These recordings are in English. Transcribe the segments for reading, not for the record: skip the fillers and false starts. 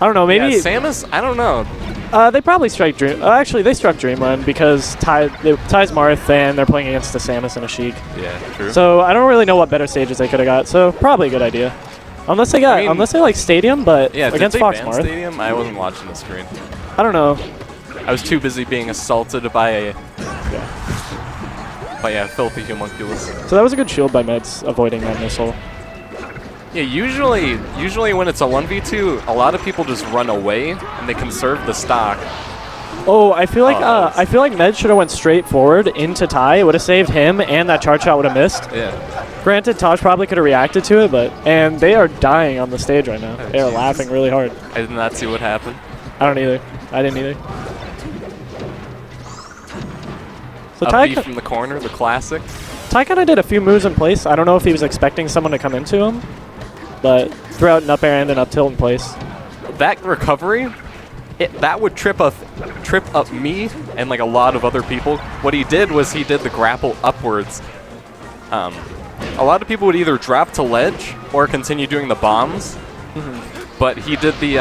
don't know, maybe... Yeah, Samus, I don't know. They probably strike Dream... actually, they struck Dreamland because Ty's Marth and they're playing against the Samus and a Sheik. Yeah, true. So I don't really know what better stages they could have got, so probably a good idea. Unless they got... unless they like Stadium, but yeah, against Fox Marth. Stadium? I wasn't watching the screen. I don't know. I was too busy being assaulted by a... by a filthy homunculus. So that was a good shield by Medz, avoiding that missile. Yeah, usually when it's a 1v2, a lot of people just run away and they conserve the stock. Oh, I feel like Medz should have went straight forward into Ty. It would have saved him, and that charge shot would have missed. Yeah. Granted, Taj probably could have reacted to it, and they are dying on the stage right now. They are laughing really hard. I did not see what happened. I don't either. I didn't either. So Up B from the corner, the classic. Ty kind of did a few moves in place. I don't know if he was expecting someone to come into him, but threw out an up air and an up tilt in place. That recovery, that would trip up me and like a lot of other people. What he did was he did the grapple upwards. A lot of people would either drop to ledge or continue doing the bombs, but he did the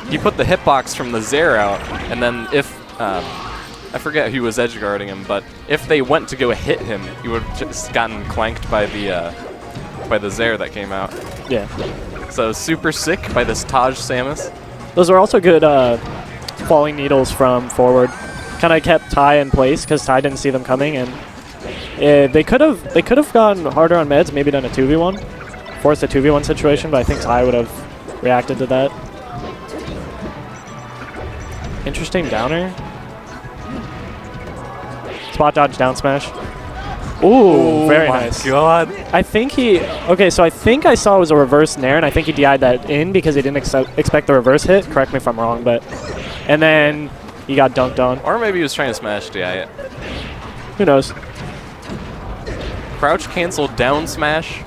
he put the hitbox from the Zair out, and then if I forget who was edge guarding him, but if they went to go hit him, he would have just gotten clanked by the Zair that came out. Yeah. So super sick by this Taj Samus. Those are also good falling needles from forward. Kind of kept Ty in place because Ty didn't see them coming, and they could have gone harder on Medz, maybe done a 2v1, forced a 2v1 situation, but I think Ty would have reacted to that. Interesting downer. Spot dodge down smash. Ooh, very nice. Oh my god. I think so I think I saw it was a reverse nair, and I think he DI'd that in because he didn't expect the reverse hit. Correct me if I'm wrong, but... And then he got dunked on. Or maybe he was trying to smash DI it. Who knows? Crouch cancel down smash.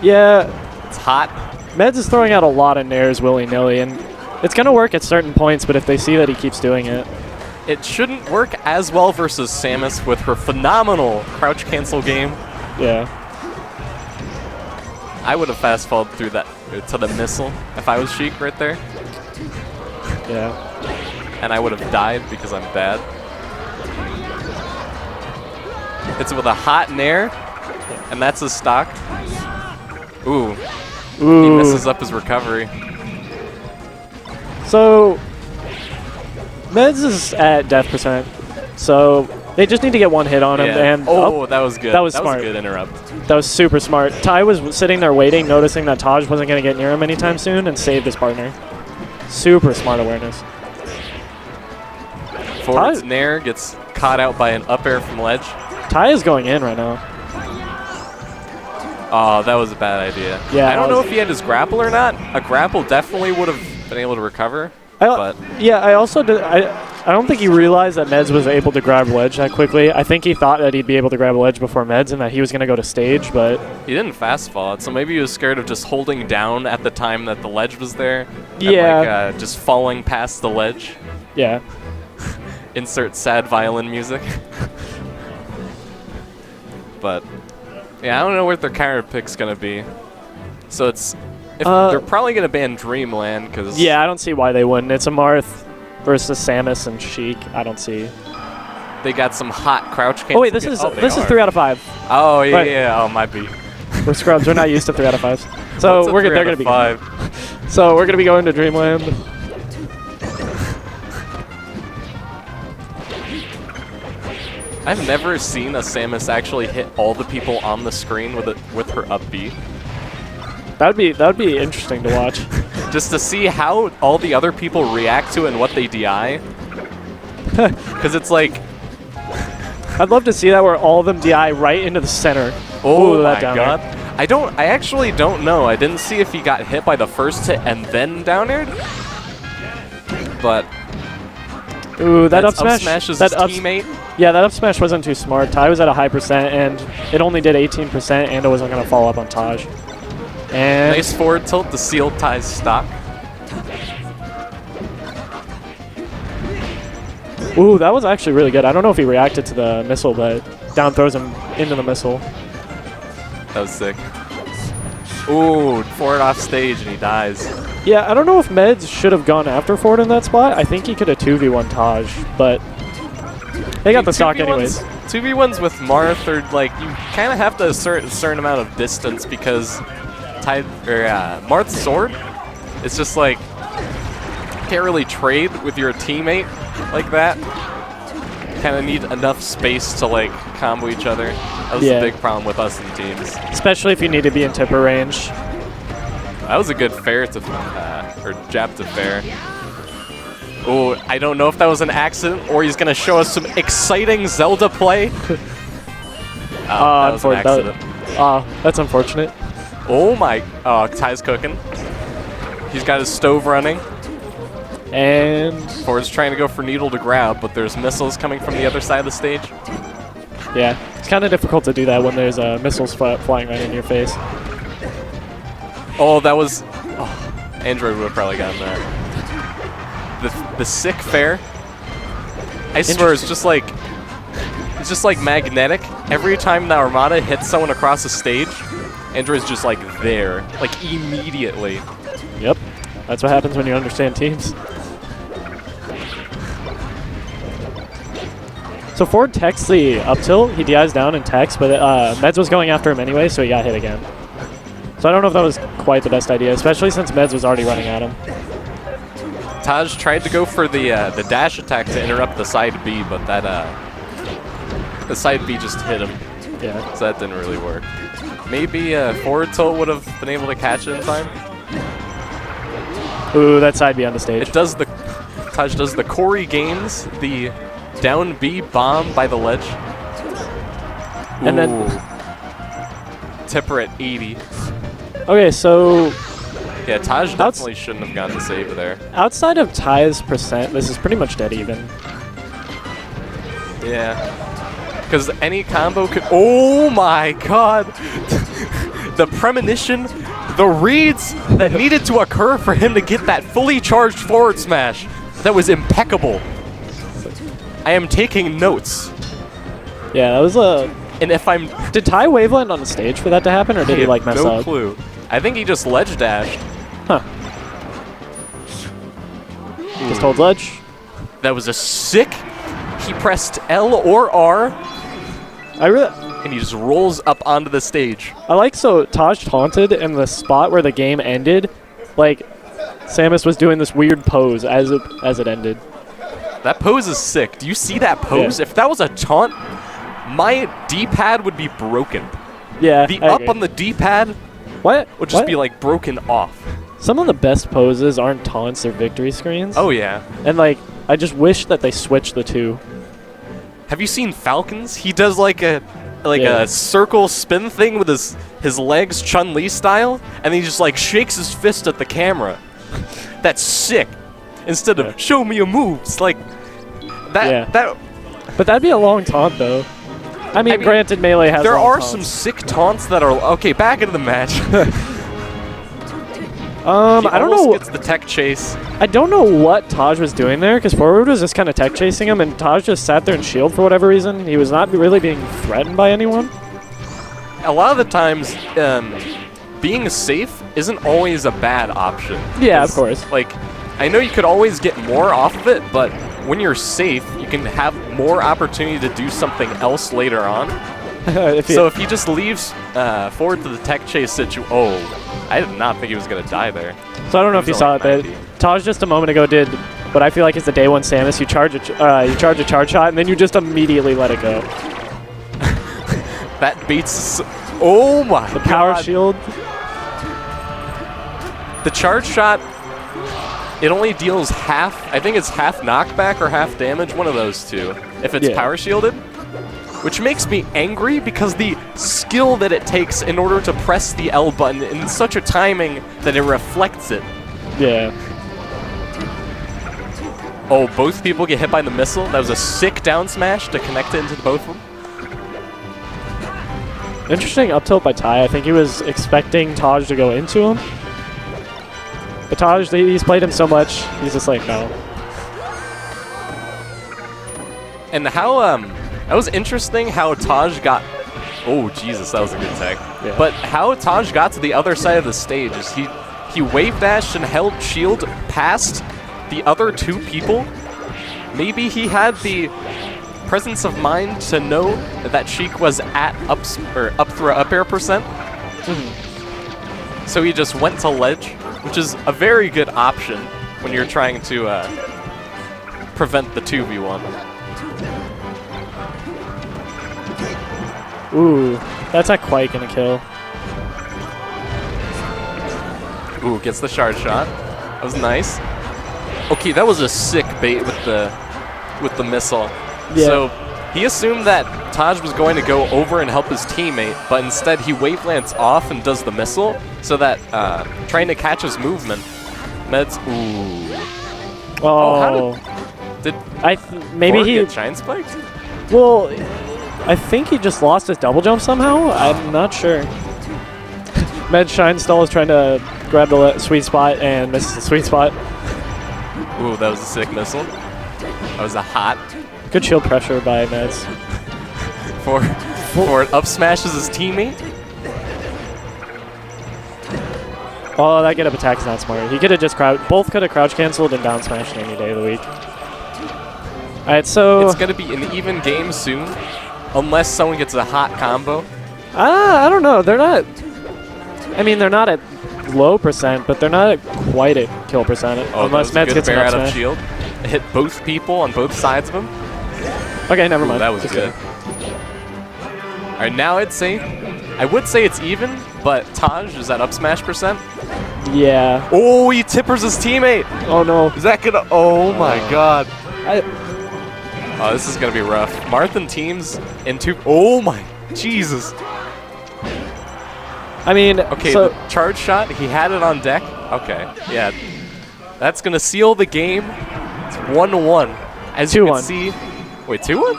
Yeah. It's hot. Medz is throwing out a lot of nairs willy-nilly, and it's going to work at certain points, but if they see that he keeps doing it... It shouldn't work as well versus Samus with her phenomenal crouch cancel game. Yeah. I would have fast-falled through that to the missile if I was Sheik right there. Yeah. And I would have died because I'm bad. It's with a hot nair, and that's his stock. Ooh. He messes up his recovery. So... Medz is at death percent, so they just need to get one hit on him. And that was good. That was smart. That was a good interrupt. That was super smart. Ty was sitting there waiting, noticing that Taj wasn't going to get near him anytime soon, and saved his partner. Super smart awareness. Forward's nair gets caught out by an up air from ledge. Ty is going in right now. Oh, that was a bad idea. Yeah, I don't know if he had his grapple or not. A grapple definitely would have been able to recover. I also did. I don't think he realized that Medz was able to grab ledge that quickly. I think he thought that he'd be able to grab ledge before Medz and that he was going to go to stage, but... He didn't fast fall it, so maybe he was scared of just holding down at the time that the ledge was there. Yeah. And, like, just falling past the ledge. Yeah. Insert sad violin music. But, yeah, I don't know what their counter pick's going to be. So it's... they're probably going to ban Dreamland, because... Yeah, I don't see why they wouldn't. It's a Marth versus Samus and Sheik. I don't see... They got some hot crouch cancel. Oh, wait, this is 3 out of 5. Oh, yeah, right. yeah. Oh, might be. We're scrubs. We're not used to 3 out of 5s. So they're going to be 5. So we're going to be going to Dreamland. I've never seen a Samus actually hit all the people on the screen with her up B. That would be interesting to watch. Just to see how all the other people react to it and what they DI. Because it's like... I'd love to see that where all of them DI right into the center. Oh my god. I actually don't know. I didn't see if he got hit by the first hit and then down aired. But... Ooh, that up smash. Smash is his teammate. Yeah, that up smash wasn't too smart. Ty was at a high percent, and it only did 18%, and it wasn't going to fall up on Taj. And nice forward tilt to seal Ty's stock. Ooh, that was actually really good. I don't know if he reacted to the missile, but down throws him into the missile. That was sick. Ooh, forward off stage and he dies. Yeah, I don't know if Medz should have gone after Ford in that spot. I think he could have 2v1 Taj, but they got the stock anyways. 2v1s with Marth are like, you kind of have to assert a certain amount of distance because Marth's sword, it's just like, can't really trade with your teammate like that. Kind of need enough space to like combo each other. That was the big problem with us in teams. Especially if you need to be in tipper range. That was a good fair to, or jab to fair. Oh, I don't know if that was an accident or he's gonna show us some exciting Zelda play. That was an accident. That's unfortunate. Oh my, Ty's cooking. He's got his stove running. And Ford's trying to go for needle to grab, but there's missiles coming from the other side of the stage. Yeah, it's kind of difficult to do that when there's missiles flying right in your face. Oh, that was... Oh, Android would have probably gotten that. The sick fair, I swear, it's just like magnetic. Every time the Armada hits someone across the stage, Android's just like there, like immediately. Yep, that's what happens when you understand teams. So Ford techs the up tilt, he DIs down and techs, but Medz was going after him anyway, so he got hit again. So I don't know if that was quite the best idea, especially since Medz was already running at him. Taj tried to go for the dash attack to interrupt the side B, but that the side B just hit him. Yeah. So that didn't really work. Maybe forward tilt would have been able to catch it in time. Ooh, that side B on the stage. It does the Taj does the Corey gains the down B bomb by the ledge. And then Tipper at 80. Okay, so yeah, Taj definitely shouldn't have gotten the save there. Outside of Ty's percent, this is pretty much dead even. Yeah. Because any combo could... Oh my god! The premonition, the reads that needed to occur for him to get that fully charged forward smash. That was impeccable. I am taking notes. Yeah, that was a... And if I'm... Did Ty waveland on the stage for that to happen, or did he like mess up? No clue. I think he just ledge dashed. Huh. Just hold ledge. That was a sick... He pressed L or R. And he just rolls up onto the stage. I like, so Taj taunted in the spot where the game ended. Like, Samus was doing this weird pose as it ended. That pose is sick. Do you see that pose? Yeah. If that was a taunt, my D-pad would be broken. Yeah, the up on the D-pad would just be like broken off. Some of the best poses aren't taunts, they're victory screens. Oh yeah. And like, I just wish that they switched the two. Have you seen Falcons? He does like a circle spin thing with his legs, Chun-Li style, and he just like shakes his fist at the camera. That's sick. Instead of show me a move, it's like that. But that'd be a long taunt though. I mean, granted, Melee has. There are taunts. some sick taunts that are okay. Back into the match. I don't know. Gets the tech chase. I don't know what Taj was doing there, because Forward was just kind of tech chasing him, and Taj just sat there and shielded for whatever reason. He was not really being threatened by anyone. A lot of the times, being safe isn't always a bad option. Yeah, of course. Like, I know you could always get more off of it, but when you're safe, you can have more opportunity to do something else later on. If he just leaves forward to the tech chase situation, I did not think he was going to die there. So I don't know if you saw it, but Taj just a moment ago did what I feel like is the day one Samus. You charge a charge shot, and then you just immediately let it go. That beats... Oh my god. The power shield. The charge shot, it only deals half. I think it's half knockback or half damage, one of those two, if it's power shielded. Which makes me angry because the skill that it takes in order to press the L button in such a timing that it reflects it. Yeah. Oh, both people get hit by the missile. That was a sick down smash to connect it into both of them. Interesting up tilt by Ty. I think he was expecting Taj to go into him. But Taj, he's played him so much, he's just like, no. And how, that was interesting how Taj got... Oh, Jesus, that was a good tag. Yeah. But how Taj got to the other side of the stage is he wave dashed and held shield past the other 2 people. Maybe he had the presence of mind to know that Sheik was at up throw up air percent. So he just went to ledge, which is a very good option when you're trying to prevent the 2v1. Ooh, that's not quite gonna kill. Ooh, gets the shard shot. That was nice. Okay, that was a sick bait with the missile. Yeah. So he assumed that Taj was going to go over and help his teammate, but instead he wavelants off and does the missile, so that trying to catch his movement. Medz. Ooh. Oh, how did maybe Ford he get shine spiked? Well, I think he just lost his double jump somehow. I'm not sure. Medz Shine Stall is trying to grab the sweet spot and misses the sweet spot. Ooh, that was a sick missile. That was a hot. Good shield pressure by Medz. Ford up smashes his teammate. Oh, that get up attack is not smart. He could have just both could have crouch canceled and down smashed any day of the week. Alright, so It's gonna be an even game soon, unless someone gets a hot combo. I don't know. They're not. I mean, they're not at low percent, but they're not at quite at kill percent. Oh, unless that was Medz a good gets an bear up out of smash. shield. It hit both people on both sides of him. Okay, never Ooh, mind. that was Just good. kidding. Alright, now I would say it's even, but Taj is at up smash percent. Yeah. Oh, he tippers his teammate. Oh no. Is that gonna? Oh my god. I, Oh, this is gonna be rough. Marthan teams in 2. Oh my Jesus. I mean, Okay, so the charge shot, he had it on deck. Okay, yeah. That's going to seal the game. It's 1-1. As you can 2-1. see. Wait, 2-1?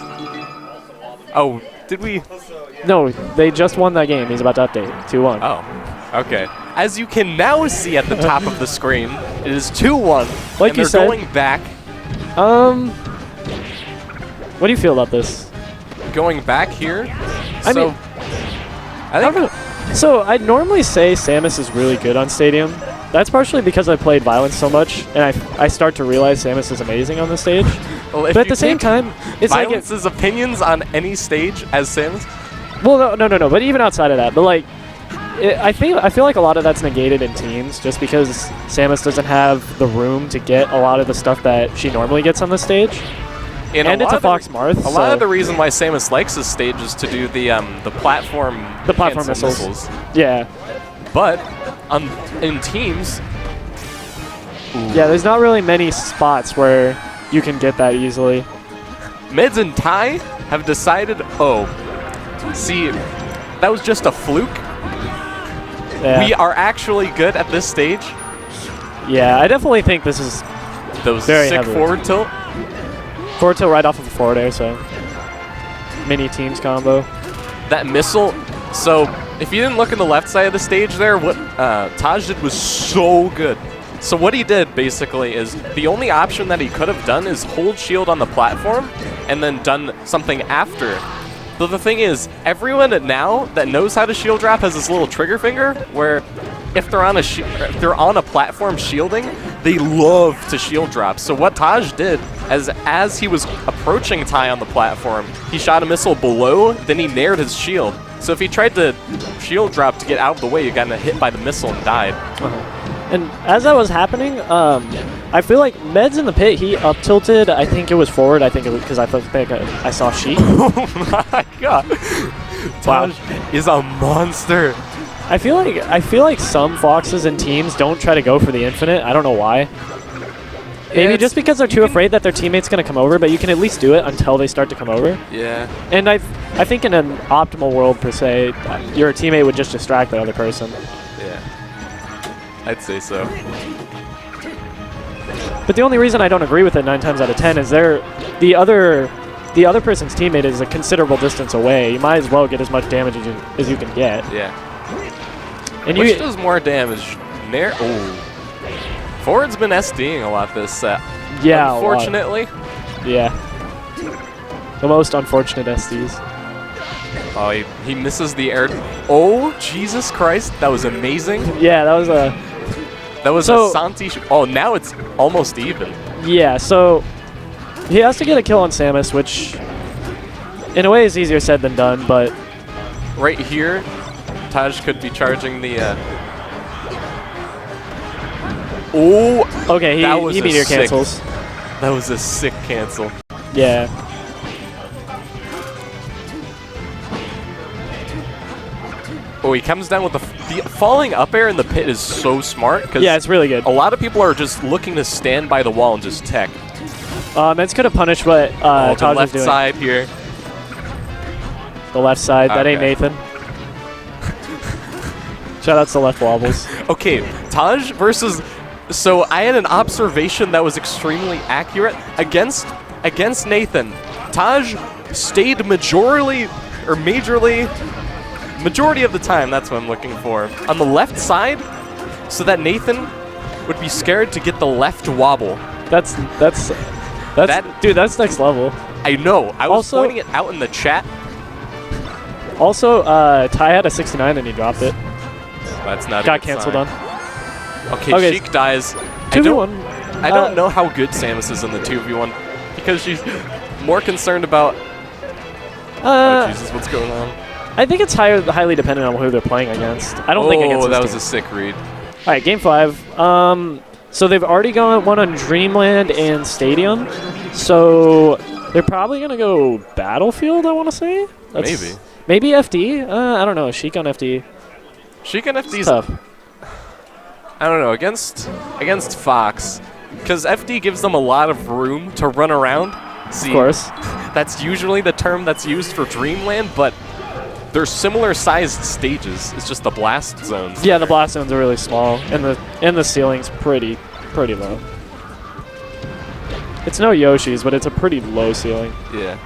Oh, did we? no, they just won that game. He's about to update. 2-1. Oh, okay. As you can now see at the top of the screen, it is 2-1. Like and you they're said. going back. What do you feel about this? Going back here. I mean, I think don't know. So I'd normally say Samus is really good on Stadium. That's partially because I played Violence so much, and I start to realize Samus is amazing on the stage. well, if But at you the same take time, it's like Violence's opinions on any stage as Samus. well, no. But even outside of that, but like, I feel like a lot of that's negated in teams just because Samus doesn't have the room to get a lot of the stuff that she normally gets on the stage. And it's a Fox Marth. A lot of the reason why Samus likes this stage is to do the platform cancel missiles. Yeah. But in teams, Yeah, there's not really many spots where you can get that easily. Medz and Ty have decided, see, that was just a fluke. Yeah. We are actually good at this stage. Yeah, I definitely think this is Those Very sick heavy. forward tilt. forward tilt right off of the forward air, so mini teams combo. That missile. So if you didn't look in the left side of the stage there, what Taj did was so good. So what he did basically is the only option that he could have done is hold shield on the platform and then done something after. But the thing is, everyone now that knows how to shield drop has this little trigger finger where if they're on a platform shielding, they love to shield drop. So what Taj did as he was approaching Ty on the platform, he shot a missile below, then he nared his shield. So if he tried to shield drop to get out of the way, he got hit by the missile and died. And as that was happening, I feel like Medz in the pit, he up tilted. I think it was forward. I think it was because I saw Sheik. Oh my god. Taj is a monster. I feel like some Foxes and teams don't try to go for the infinite. I don't know why. Maybe just because they're too afraid that their teammate's going to come over, but you can at least do it until they start to come over. Yeah. And I think in an optimal world, per se, your teammate would just distract the other person. Yeah. I'd say so. But the only reason I don't agree with it 9 times out of 10 is the other person's teammate is a considerable distance away. You might as well get as much damage as you can get. Yeah. And Which does more damage? Ford's been SDing a lot this set. Yeah, unfortunately. Yeah. The most unfortunate SDs. Oh, he misses the air. Oh, Jesus Christ. That was amazing. Yeah, that was a... That was So- a Santi. Oh, now it's almost even. Yeah, so he has to get a kill on Samus, which in a way is easier said than done, but Right here, Taj could be charging the. Oh, okay, That was he a meteor sick- cancels. that was a sick cancel. Yeah. Oh, he comes down with the falling up air in the pit is so smart because Yeah, it's really good. a lot of people are just looking to stand by the wall and just tech. Medz could have punished what Oh, the Taj was left doing. side here. The left side. That ain't Okay. Nathan. Shout outs to left wobbles. Okay, Taj versus. So I had an observation that was extremely accurate against Nathan. Taj stayed majority of the time. That's what I'm looking for on the left side, so that Nathan would be scared to get the left wobble. That's dude, that's next level. I know. I was Also- pointing it out in the chat. Also, Ty had a 69 and he dropped it. That's not. Got a good canceled sign. on. Okay, Sheik dies. 2v1. I don't know how good Samus is in the 2v1 because she's more concerned about. Oh Jesus, what's going on? I think it's highly dependent on who they're playing against. I don't think against Oh, this that was team. a sick read. All right, game 5. So they've already gone one on Dreamland and Stadium. So they're probably gonna go Battlefield. I want to say. Maybe. Maybe FD. I don't know. Sheik on FD. Sheik and FD's Tough. I don't know, against Fox, because FD gives them a lot of room to run around. See, Of course. that's usually the term that's used for Dreamland, but they're similar sized stages. It's just the blast zones. Yeah, the blast zones are really small, and the ceiling's pretty low. It's no Yoshi's, but it's a pretty low ceiling. Yeah.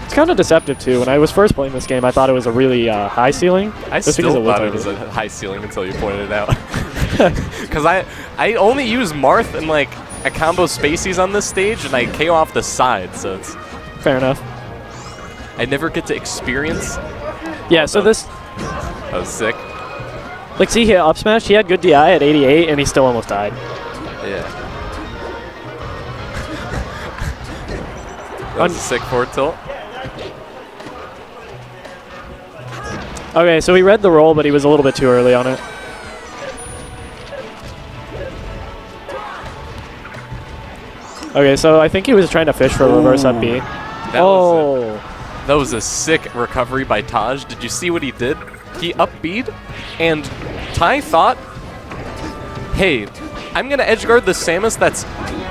It's kind of deceptive too. When I was first playing this game, I thought it was a really high ceiling. I just still because thought it was a high ceiling until you pointed it out. Because I only use Marth and like a combo spacies on this stage, and I KO off the side, so it's Fair enough. I never get to experience. Yeah, so this, That was sick. like, see, he up smash. He had good DI at 88, and he still almost died. Yeah. That was a sick forward tilt. Okay, so he read the roll, but he was a little bit too early on it. Okay, so I think he was trying to fish for a reverse up B. That was a sick recovery by Taj. Did you see what he did? He up B'd, and Ty thought, hey, I'm going to edge guard the Samus that's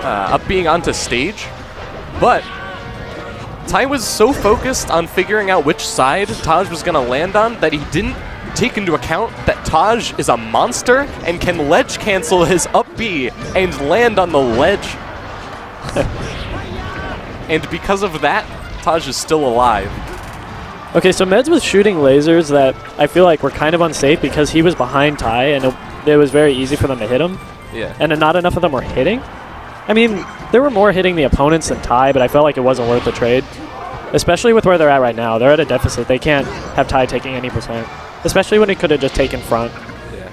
up being onto stage, but Ty was so focused on figuring out which side Taj was going to land on that he didn't take into account that Taj is a monster and can ledge cancel his up B and land on the ledge. And because of that, Taj is still alive. Okay, so Medz was shooting lasers that I feel like were kind of unsafe because he was behind Ty, and it was very easy for them to hit him. Yeah. And not enough of them were hitting. I mean, there were more hitting the opponents than Ty, but I felt like it wasn't worth the trade. Especially with where they're at right now. They're at a deficit. They can't have Ty taking any percent. Especially when he could have just taken front. Yeah.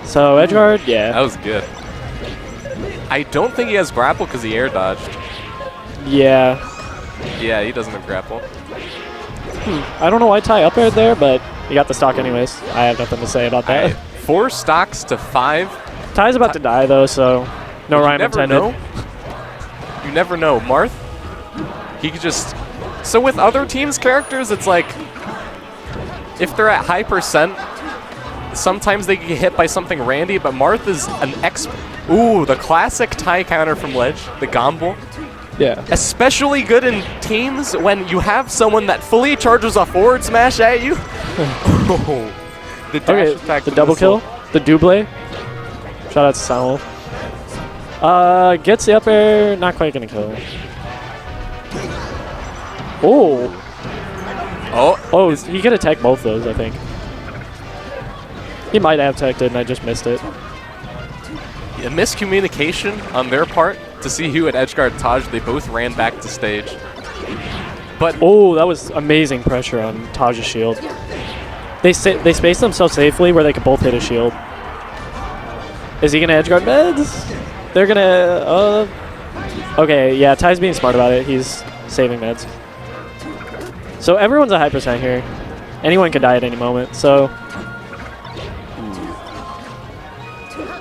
So, edgeguard, yeah. That was good. I don't think he has grapple because he air dodged. Yeah. Yeah, he doesn't have grapple. I don't know why Ty up aired there, but he got the stock anyways. I have nothing to say about that. Alright, 4 stocks to 5. Ty's about to die, though, so no rhyme intended. Know. You never know. Marth, he could just... So with other teams' characters, it's like... If they're at high percent, sometimes they get hit by something randy, but Marth is an expert. Ooh, the classic Ty counter from ledge, the Gomble. Yeah. Especially good in teams when you have someone that fully charges a forward smash at you. Oh, the dash attack. The double missile. kill, the double. Shout out to Soundwolf. Gets the up air, not quite gonna kill. Oh. Oh, he could have teched both those, I think. He might have teched it, and I just missed it. A miscommunication on their part to see who had edgeguard Taj. They both ran back to stage. But oh, that was amazing pressure on Taj's shield. They spaced themselves safely where they could both hit a shield. Is he gonna edge guard Medz? They're gonna. Okay, yeah, Ty's being smart about it. He's saving Medz. So everyone's a high percent here. Anyone could die at any moment. So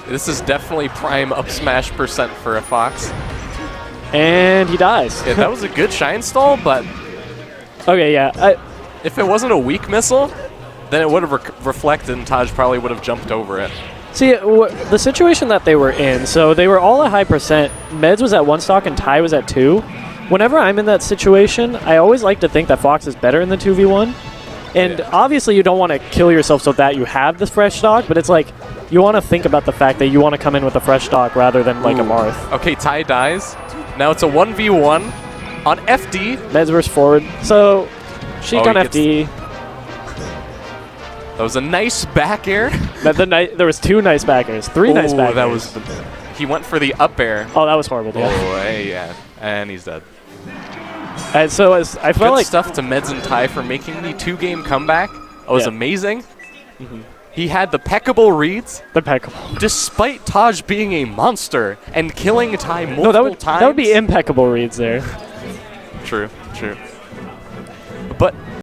this is definitely prime up smash percent for a Fox. and he dies. Yeah, that was a good shine stall, but Okay, yeah. if it wasn't a weak missile, then it would have reflected and Taj probably would have jumped over it. See, the situation that they were in, so they were all at high percent. Medz was at 1 stock and Ty was at 2. Whenever I'm in that situation, I always like to think that Fox is better in the 2v1. And obviously you don't want to kill yourself so that you have the fresh stock, but it's like you want to think about the fact that you want to come in with a fresh stock rather than like a Marth. Okay, Ty dies. Now it's a 1v1 on FD. Medz versus forward. So, Sheik on FD. That was a nice back air. There was 2 nice backers. 3 nice backers. That was he went for the up air. Oh, that was horrible. Yeah. Oh, hey, yeah. And he's dead. And so I felt like stuff to Medz and Ty for making the 2-game comeback. That was amazing. He had the peckable reads. Despite Taj being a monster and killing Ty multiple times. That would be impeccable reads there. True, true. But